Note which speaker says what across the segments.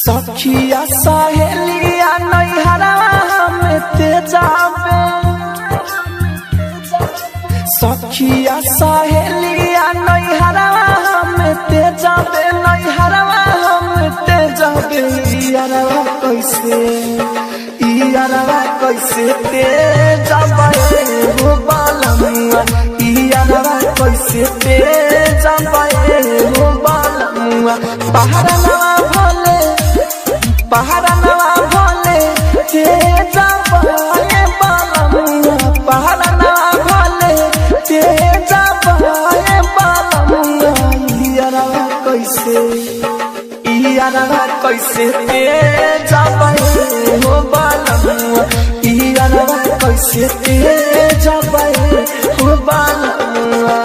Speaker 1: सखिया सहेलिया नैहरवा में ते जाबे, सखिया सहेलिया नैहरवा में ते जाबे, नैहरवा में ते जाबे। यारवा कैसे ते जाबे हो बालमुआ, यारवा कैसे ते जाबे हो बालमुआ। पहाड़नवा भोले ते जाबे बालमुआ, पहाड़नवा भोले ते जाबे बालमुआ। यारवा कैसे ते जाबे हो बालमुआ, यारवा कैसे ते जाबे हो बालमुआ।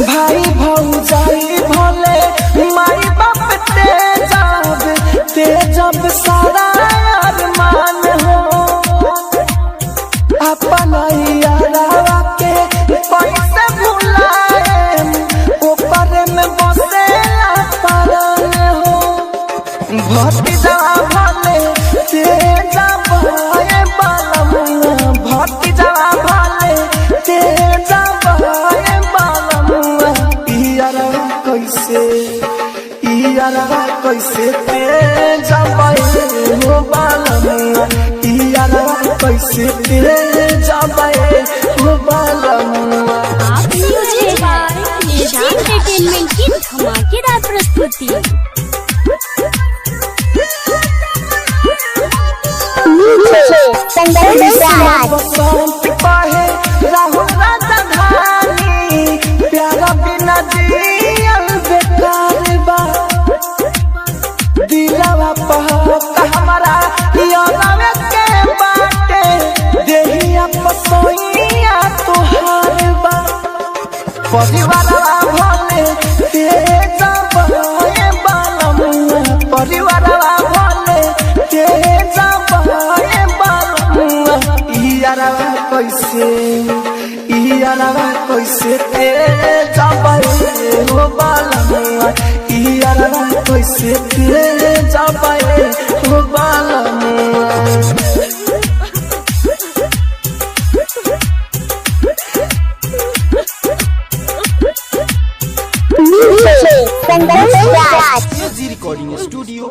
Speaker 1: भाई भौजाई भोले माई बाप ते जब सारा अरमान हो, अपन यारवा के पैसे भुलाए ऊपर में बसे परान हो। भतीजा भले ते जाबे बालमुआ, भतीजा भले ते जाबे बालमुआ। यारवा कैसे ते जाबे हो बालमुआ, यारवा कैसे ते जाबे हो बालमुआ।
Speaker 2: एंटरटेनमेंट की धमाकेदार प्रस्तुति।
Speaker 1: बसंत पाहे राहुल राजधानी, प्यारा बिना जियल बेकार बा। दिलवा पहका हमारा यारवा के बाटे, देहिया पसोइया तुहार बा। परिवारवा भले ते जाबे बालमुआ, परिवारवा भले ते जाबे बालमुआ। यारवा कैसे ते जाबे हो बालमुआ, यारवा कैसे ते जाबे हो बालमुआ।
Speaker 3: संगीत रिकॉर्डिंग स्टूडियो